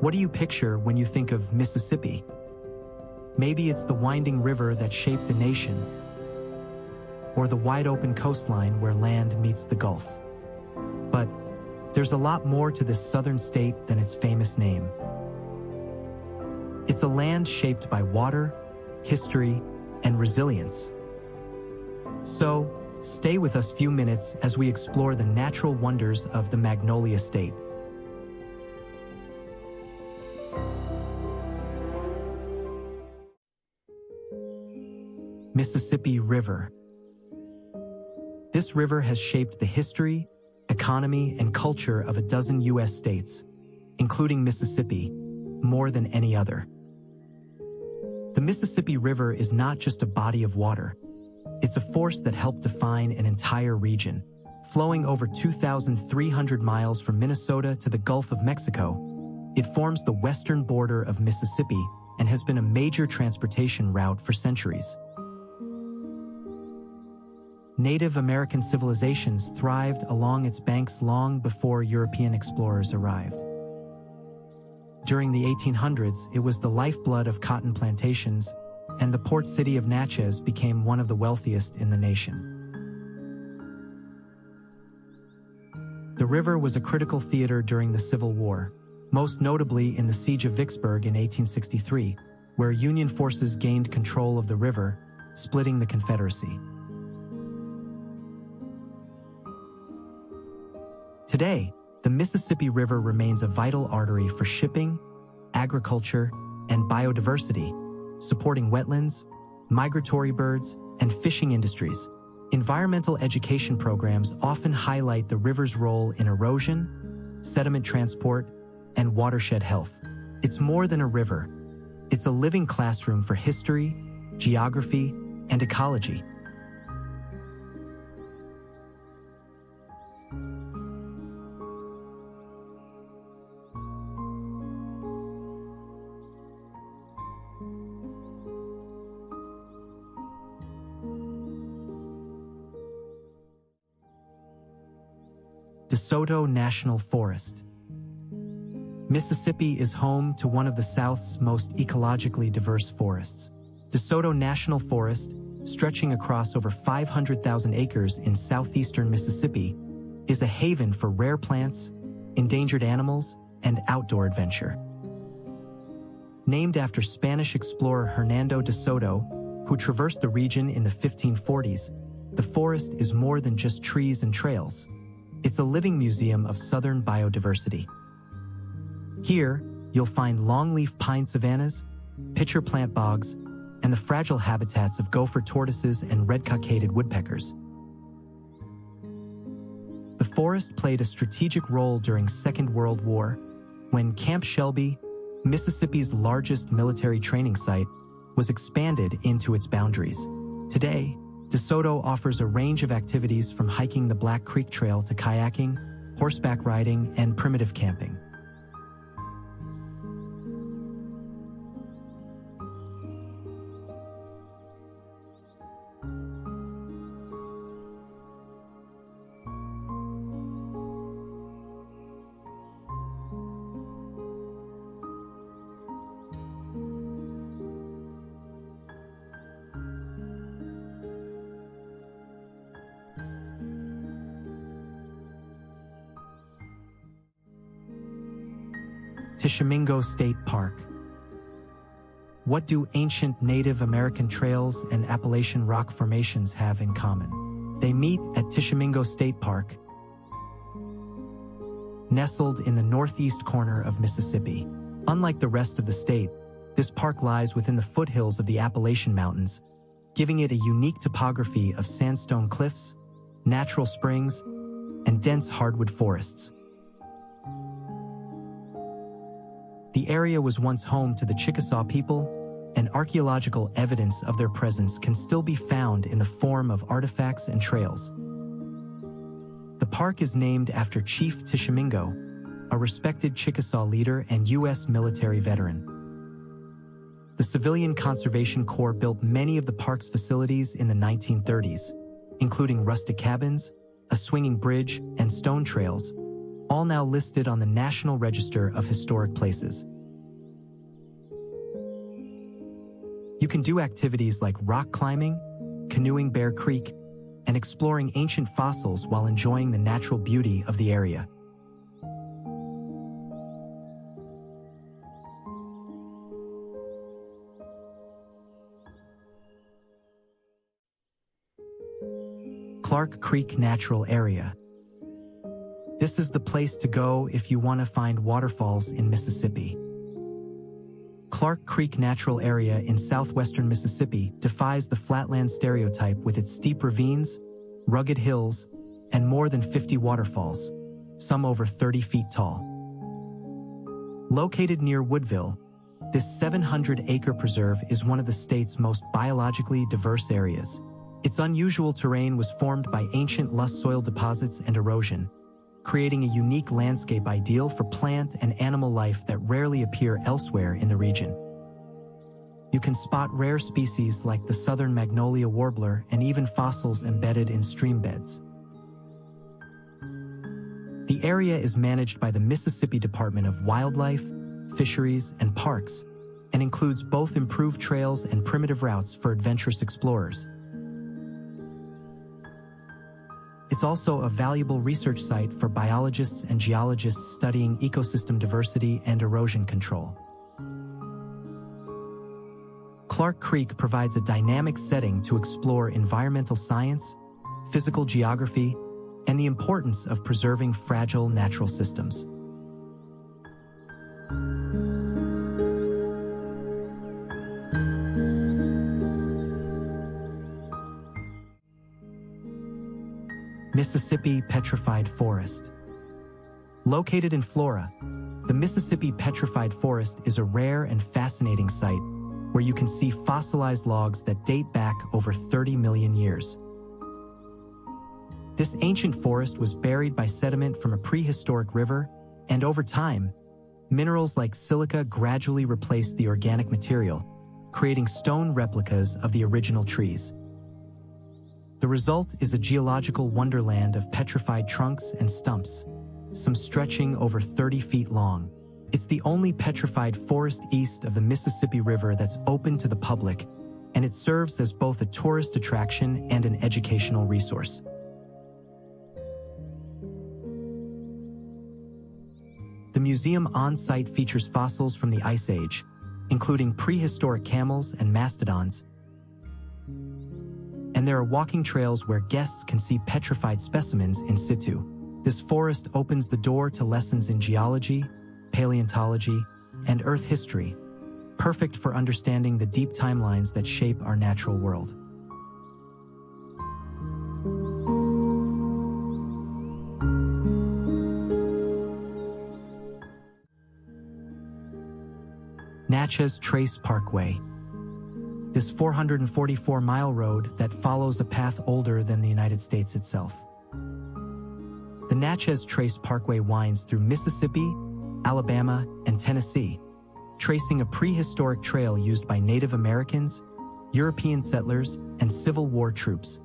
What do you picture when you think of Mississippi? Maybe it's the winding river that shaped a nation, or the wide-open coastline where land meets the Gulf. But there's a lot more to this southern state than its famous name. It's a land shaped by water, history, and resilience. So, stay with us a few minutes as we explore the natural wonders of the Magnolia State. Mississippi River. This river has shaped the history, economy, and culture of a dozen U.S. states, including Mississippi, more than any other. The Mississippi River is not just a body of water. It's a force that helped define an entire region, flowing over 2,300 miles from Minnesota to the Gulf of Mexico. It forms the western border of Mississippi and has been a major transportation route for centuries. Native American civilizations thrived along its banks long before European explorers arrived. During the 1800s, it was the lifeblood of cotton plantations, and the port city of Natchez became one of the wealthiest in the nation. The river was a critical theater during the Civil War, most notably in the Siege of Vicksburg in 1863, where Union forces gained control of the river, splitting the Confederacy. Today, the Mississippi River remains a vital artery for shipping, agriculture, and biodiversity, supporting wetlands, migratory birds, and fishing industries. Environmental education programs often highlight the river's role in erosion, sediment transport, and watershed health. It's more than a river. It's a living classroom for history, geography, and ecology. DeSoto National Forest. Mississippi is home to one of the South's most ecologically diverse forests. DeSoto National Forest, stretching across over 500,000 acres in southeastern Mississippi, is a haven for rare plants, endangered animals, and outdoor adventure. Named after Spanish explorer Hernando de Soto, who traversed the region in the 1540s, the forest is more than just trees and trails. It's a living museum of southern biodiversity. Here, you'll find longleaf pine savannas, pitcher plant bogs, and the fragile habitats of gopher tortoises and red-cockaded woodpeckers. The forest played a strategic role during Second World War, when Camp Shelby, Mississippi's largest military training site, was expanded into its boundaries. Today, DeSoto offers a range of activities from hiking the Black Creek Trail to kayaking, horseback riding, and primitive camping. Tishomingo State Park. What do ancient Native American trails and Appalachian rock formations have in common? They meet at Tishomingo State Park, nestled in the northeast corner of Mississippi. Unlike the rest of the state, this park lies within the foothills of the Appalachian Mountains, giving it a unique topography of sandstone cliffs, natural springs, and dense hardwood forests. The area was once home to the Chickasaw people, and archaeological evidence of their presence can still be found in the form of artifacts and trails. The park is named after Chief Tishomingo, a respected Chickasaw leader and U.S. military veteran. The Civilian Conservation Corps built many of the park's facilities in the 1930s, including rustic cabins, a swinging bridge, and stone trails, all now listed on the National Register of Historic Places. You can do activities like rock climbing, canoeing Bear Creek, and exploring ancient fossils while enjoying the natural beauty of the area. Clark Creek Natural Area. This is the place to go if you want to find waterfalls in Mississippi. Clark Creek Natural Area in southwestern Mississippi defies the flatland stereotype with its steep ravines, rugged hills, and more than 50 waterfalls, some over 30 feet tall. Located near Woodville, this 700-acre preserve is one of the state's most biologically diverse areas. Its unusual terrain was formed by ancient loess soil deposits and erosion, creating a unique landscape ideal for plant and animal life that rarely appear elsewhere in the region. You can spot rare species like the southern magnolia warbler and even fossils embedded in stream beds. The area is managed by the Mississippi Department of Wildlife, Fisheries, and Parks, and includes both improved trails and primitive routes for adventurous explorers. It's also a valuable research site for biologists and geologists studying ecosystem diversity and erosion control. Clark Creek provides a dynamic setting to explore environmental science, physical geography, and the importance of preserving fragile natural systems. Mississippi Petrified Forest. Located in Flora, the Mississippi Petrified Forest is a rare and fascinating site where you can see fossilized logs that date back over 30 million years. This ancient forest was buried by sediment from a prehistoric river, and over time, minerals like silica gradually replaced the organic material, creating stone replicas of the original trees. The result is a geological wonderland of petrified trunks and stumps, some stretching over 30 feet long. It's the only petrified forest east of the Mississippi River that's open to the public, and it serves as both a tourist attraction and an educational resource. The museum on-site features fossils from the Ice Age, including prehistoric camels and mastodons, and there are walking trails where guests can see petrified specimens in situ. This forest opens the door to lessons in geology, paleontology, and Earth history, perfect for understanding the deep timelines that shape our natural world. Natchez Trace Parkway. This 444-mile road that follows a path older than the United States itself. The Natchez Trace Parkway winds through Mississippi, Alabama, and Tennessee, tracing a prehistoric trail used by Native Americans, European settlers, and Civil War troops.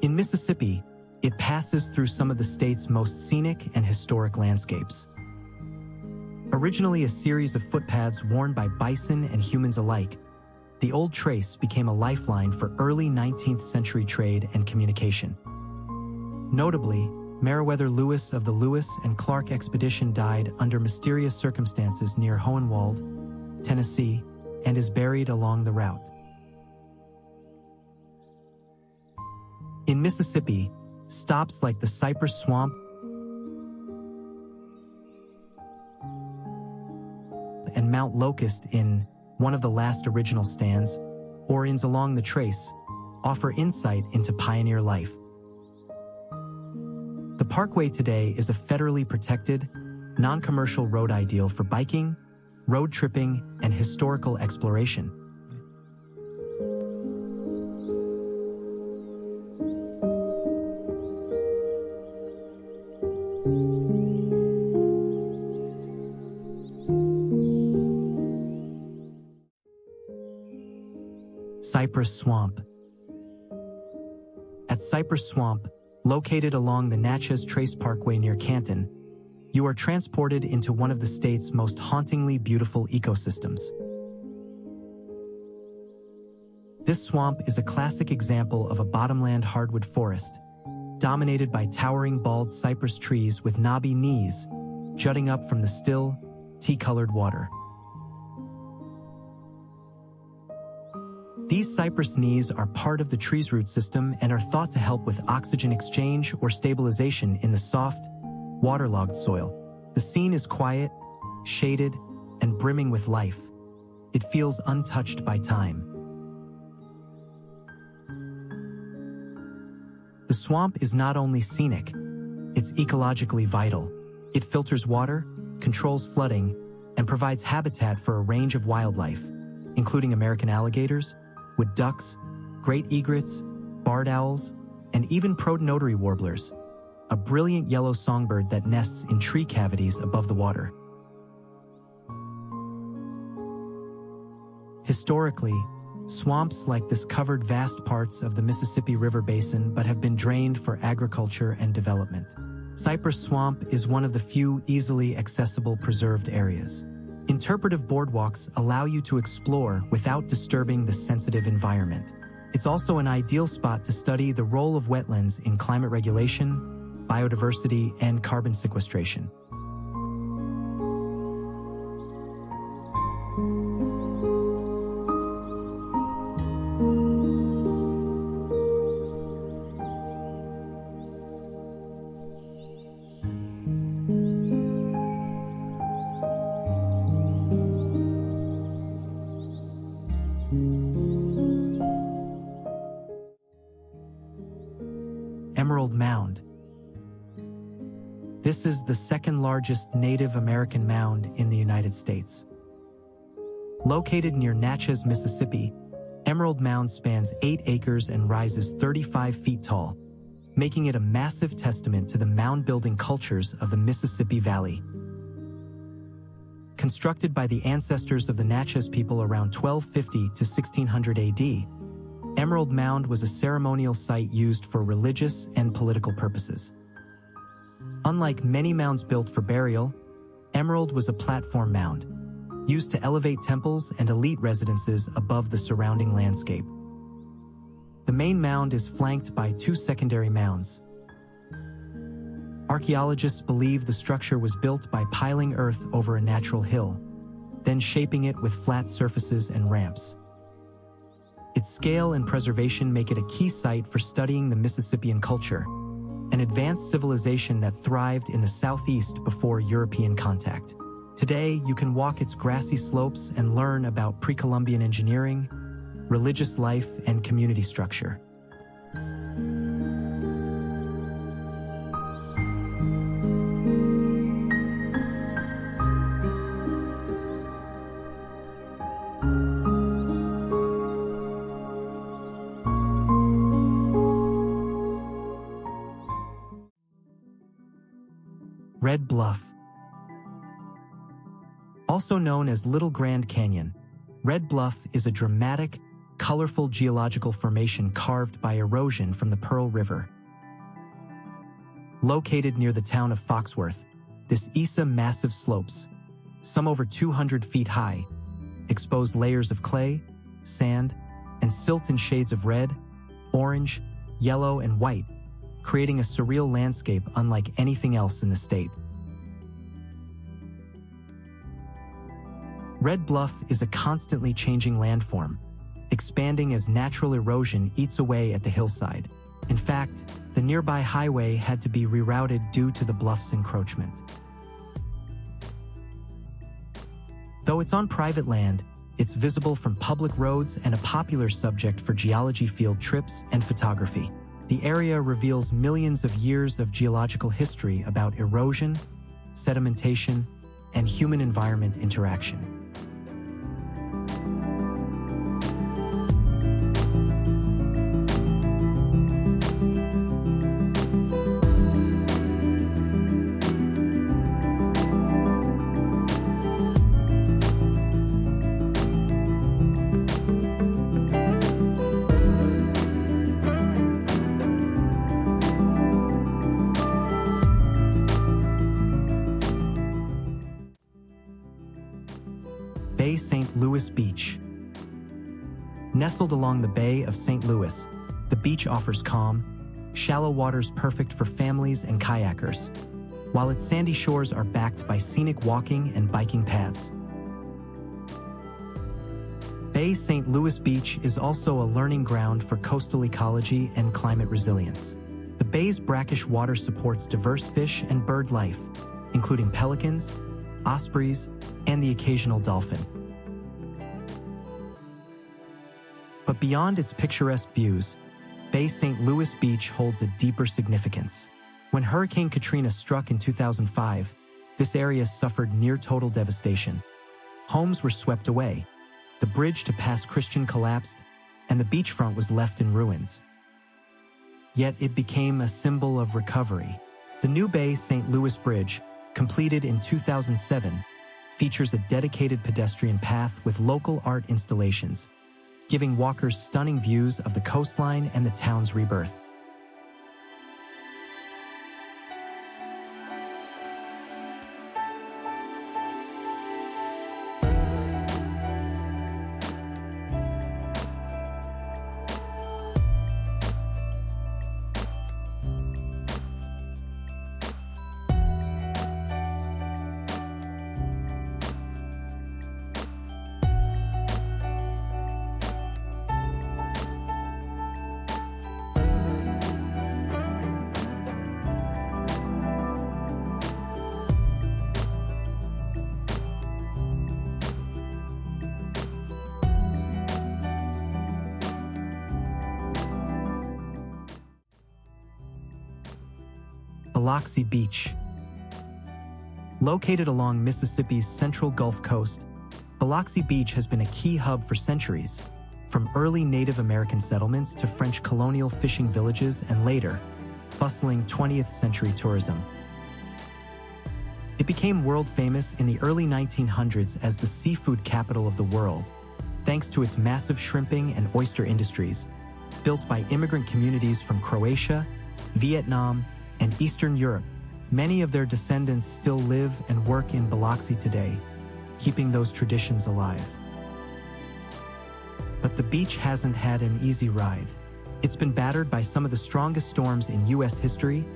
In Mississippi, it passes through some of the state's most scenic and historic landscapes. Originally a series of footpaths worn by bison and humans alike, the old trace became a lifeline for early 19th century trade and communication. Notably, Meriwether Lewis of the Lewis and Clark expedition died under mysterious circumstances near Hohenwald, Tennessee, and is buried along the route. In Mississippi, stops like the Cypress Swamp and Mount Locust in one of the last original stands, or inns along the trace, offer insight into pioneer life. The Parkway today is a federally protected, non-commercial road ideal for biking, road tripping, and historical exploration. Cypress Swamp. At Cypress Swamp, located along the Natchez Trace Parkway near Canton, you are transported into one of the state's most hauntingly beautiful ecosystems. This swamp is a classic example of a bottomland hardwood forest, dominated by towering bald cypress trees with knobby knees jutting up from the still, tea-colored water. These cypress knees are part of the tree's root system and are thought to help with oxygen exchange or stabilization in the soft, waterlogged soil. The scene is quiet, shaded, and brimming with life. It feels untouched by time. The swamp is not only scenic, it's ecologically vital. It filters water, controls flooding, and provides habitat for a range of wildlife, including American alligators, wood ducks, great egrets, barred owls, and even protonotary warblers, a brilliant yellow songbird that nests in tree cavities above the water. Historically, swamps like this covered vast parts of the Mississippi River Basin but have been drained for agriculture and development. Cypress Swamp is one of the few easily accessible preserved areas. Interpretive boardwalks allow you to explore without disturbing the sensitive environment. It's also an ideal spot to study the role of wetlands in climate regulation, biodiversity, and carbon sequestration. Emerald Mound. This is the second largest Native American mound in the United States. Located near Natchez, Mississippi, Emerald Mound spans 8 acres and rises 35 feet tall, making it a massive testament to the mound-building cultures of the Mississippi Valley. Constructed by the ancestors of the Natchez people around 1250 to 1600 AD, Emerald Mound was a ceremonial site used for religious and political purposes. Unlike many mounds built for burial, Emerald was a platform mound, used to elevate temples and elite residences above the surrounding landscape. The main mound is flanked by 2 secondary mounds. Archaeologists believe the structure was built by piling earth over a natural hill, then shaping it with flat surfaces and ramps. Its scale and preservation make it a key site for studying the Mississippian culture, an advanced civilization that thrived in the southeast before European contact. Today, you can walk its grassy slopes and learn about pre-Columbian engineering, religious life, and community structure. Red Bluff. Also known as Little Grand Canyon, Red Bluff is a dramatic, colorful geological formation carved by erosion from the Pearl River. Located near the town of Foxworth, this massive slopes, some over 200 feet high, expose layers of clay, sand, and silt in shades of red, orange, yellow, and white, creating a surreal landscape unlike anything else in the state. Red Bluff is a constantly changing landform, expanding as natural erosion eats away at the hillside. In fact, the nearby highway had to be rerouted due to the bluff's encroachment. Though it's on private land, it's visible from public roads and a popular subject for geology field trips and photography. The area reveals millions of years of geological history about erosion, sedimentation, and human-environment interaction. St. Louis Beach. Nestled along the Bay of St. Louis, the beach offers calm, shallow waters perfect for families and kayakers, while its sandy shores are backed by scenic walking and biking paths. Bay St. Louis Beach is also a learning ground for coastal ecology and climate resilience. The bay's brackish water supports diverse fish and bird life, including pelicans, ospreys, and the occasional dolphin. But beyond its picturesque views, Bay St. Louis Beach holds a deeper significance. When Hurricane Katrina struck in 2005, this area suffered near-total devastation. Homes were swept away, the bridge to Pass Christian collapsed, and the beachfront was left in ruins. Yet it became a symbol of recovery. The new Bay St. Louis Bridge, completed in 2007, features a dedicated pedestrian path with local art installations, giving walkers stunning views of the coastline and the town's rebirth. Biloxi Beach. Located along Mississippi's central Gulf Coast, Biloxi Beach has been a key hub for centuries, from early Native American settlements to French colonial fishing villages and later, bustling 20th century tourism. It became world famous in the early 1900s as the seafood capital of the world, thanks to its massive shrimping and oyster industries, built by immigrant communities from Croatia, Vietnam, and Eastern Europe. Many of their descendants still live and work in Biloxi today, keeping those traditions alive. But the beach hasn't had an easy ride. It's been battered by some of the strongest storms in U.S. history.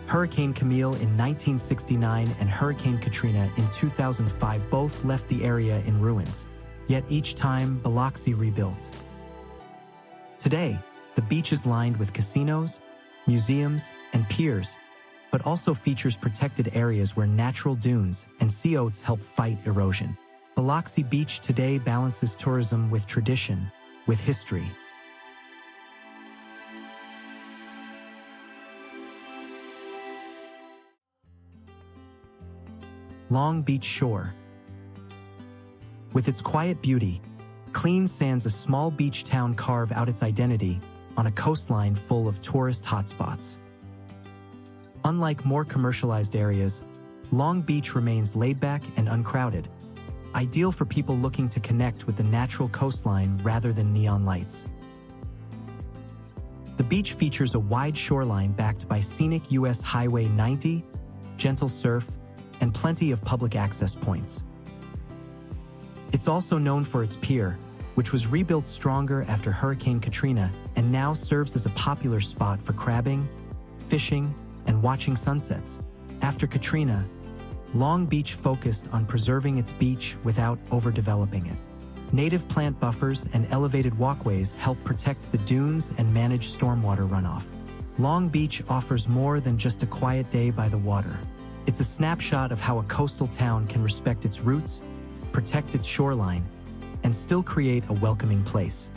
Hurricane Camille in 1969 and Hurricane Katrina in 2005 both left the area in ruins, yet each time Biloxi rebuilt. Today, the beach is lined with casinos, museums, and piers, but also features protected areas where natural dunes and sea oats help fight erosion. Biloxi Beach today balances tourism with tradition, with history. Long Beach Shore. With its quiet beauty, clean sands, a small beach town carve out its identity on a coastline full of tourist hotspots. Unlike more commercialized areas, Long Beach remains laid-back and uncrowded, ideal for people looking to connect with the natural coastline rather than neon lights. The beach features a wide shoreline backed by scenic US Highway 90, gentle surf, and plenty of public access points. It's also known for its pier, which was rebuilt stronger after Hurricane Katrina and now serves as a popular spot for crabbing, fishing, and watching sunsets. After Katrina, Long Beach focused on preserving its beach without overdeveloping it. Native plant buffers and elevated walkways help protect the dunes and manage stormwater runoff. Long Beach offers more than just a quiet day by the water. It's a snapshot of how a coastal town can respect its roots, protect its shoreline, and still create a welcoming place.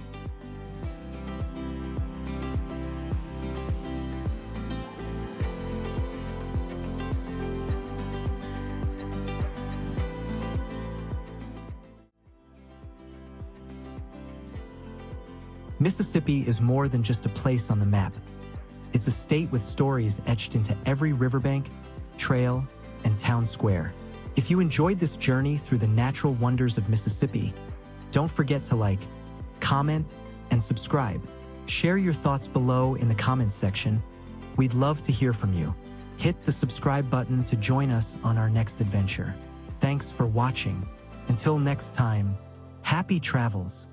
Mississippi is more than just a place on the map. It's a state with stories etched into every riverbank, trail, and town square. If you enjoyed this journey through the natural wonders of Mississippi, don't forget to like, comment, and subscribe. Share your thoughts below in the comments section. We'd love to hear from you. Hit the subscribe button to join us on our next adventure. Thanks for watching. Until next time, happy travels.